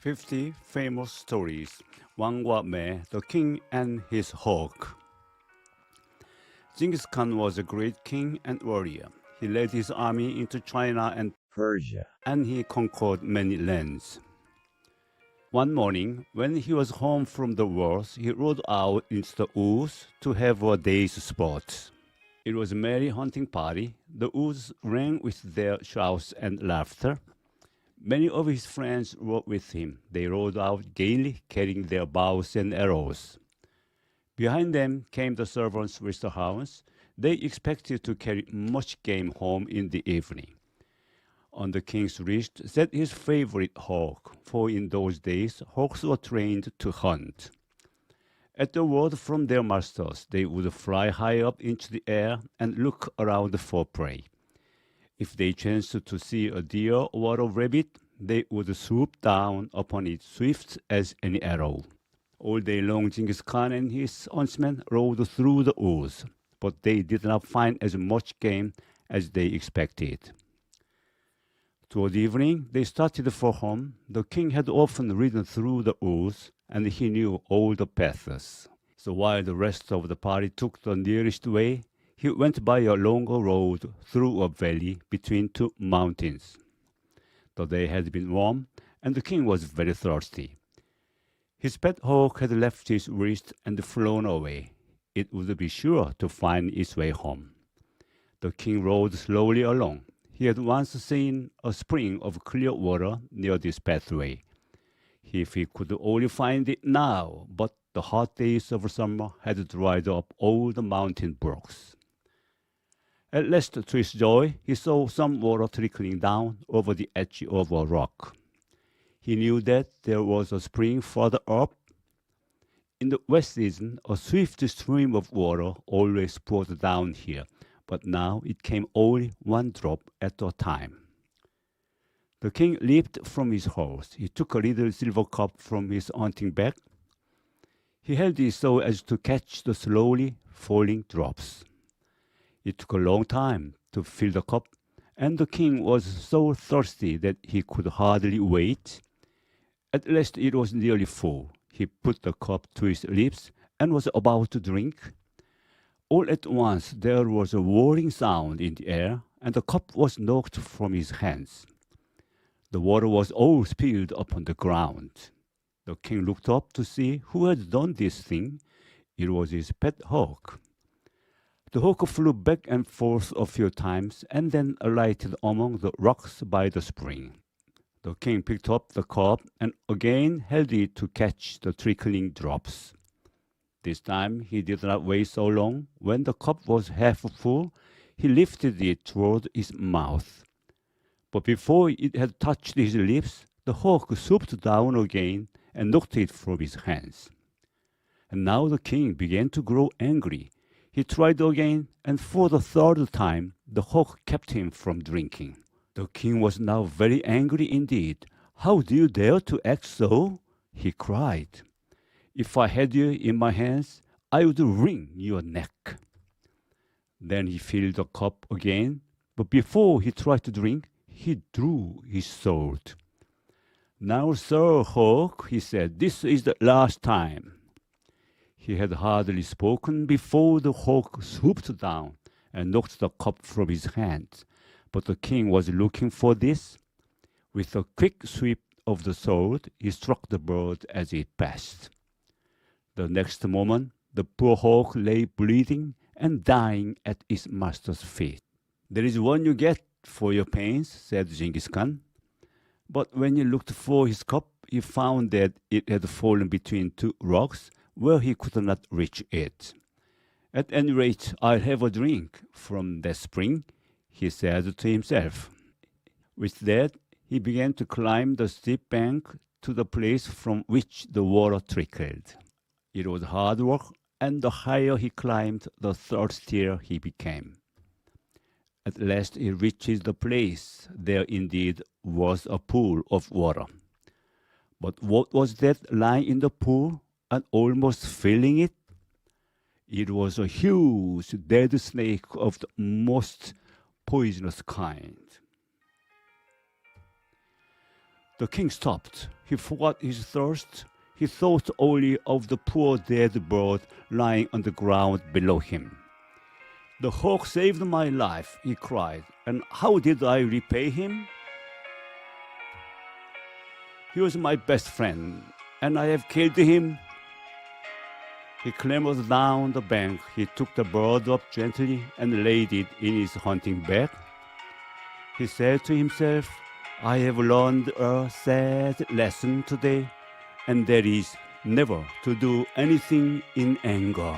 50 famous stories. 왕과 매, the king and his hawk. Genghis Khan was a great king and warrior. He led his army into China and Persia. and he conquered many lands. One morning, when he was home from the wars, he rode out into the woods to have a day's sport. It was a merry hunting party. The woods rang with their shouts and laughter. Many of his friends were with him. They rode out gaily, carrying their bows and arrows. Behind them came the servants with the hounds. They expected to carry much game home in the evening. On the king's wrist sat his favorite hawk, for in those days hawks were trained to hunt. At the word from their masters, they would fly high up into the air and look around for prey. If they chanced to see a deer or a rabbit, they would swoop down upon it swift as any arrow. All day long Genghis Khan and his huntsmen rode through the woods, but they did not find as much game as they expected. Toward evening, they started for home. The king had often ridden through the woods, and he knew all the paths. So while the rest of the party took the nearest way, he went by a longer road through a valley between two mountains. The day had been warm, and the king was very thirsty. His pet hawk had left his wrist and flown away. It would be sure to find its way home. The king rode slowly along. He had once seen a spring of clear water near this pathway. If he could only find it now, but the hot days of summer had dried up all the mountain brooks. At last, to his joy, he saw some water trickling down over the edge of a rock. He knew that there was a spring further up. In the wet season, a swift stream of water always poured down here, but now it came only one drop at a time. The king leaped from his horse. He took a little silver cup from his hunting bag. He held it so as to catch the slowly falling drops. It took a long time to fill the cup, and the king was so thirsty that he could hardly wait. At last it was nearly full. He put the cup to his lips and was about to drink. All at once there was a whirring sound in the air, and the cup was knocked from his hands. The water was all spilled upon the ground. The king looked up to see who had done this thing. It was his pet hawk. The hawk flew back and forth a few times and then alighted among the rocks by the spring. The king picked up the cup and again held it to catch the trickling drops. This time he did not wait so long. When the cup was half full, he lifted it toward his mouth. But before it had touched his lips, the hawk swooped down again and knocked it from his hands. And now the king began to grow angry. He tried again, and for the third time, the hawk kept him from drinking. The king was now very angry indeed. "How do you dare to act so?" he cried. "If I had you in my hands, I would wring your neck." Then he filled the cup again, but before he tried to drink, he drew his sword. "Now, Sir Hawk," he said, "this is the last time." He had hardly spoken before the hawk swooped down and knocked the cup from his hand. But the king was looking for this. With a quick sweep of the sword, he struck the bird as it passed. The next moment, the poor hawk lay bleeding and dying at its master's feet. "There is one you get for your pains," said Genghis Khan. But when he looked for his cup, he found that it had fallen between two rocks where he could not reach it. "At any rate, I'll have a drink from that spring," he said to himself. With that, he began to climb the steep bank to the place from which the water trickled. It was hard work, and the higher he climbed, the thirstier he became. At last he reached the place. There indeed was a pool of water. But what was that lying in the pool and almost filling it? It was a huge dead snake of the most poisonous kind. The king stopped. He forgot his thirst. He thought only of the poor dead bird lying on the ground below him. The hawk saved my life, he cried, and how did I repay him? He was my best friend, and I have killed him. He clambered down the bank. He took the bird up gently and laid it in his hunting bag. He said to himself, I have learned a sad lesson today, and that is never to do anything in anger.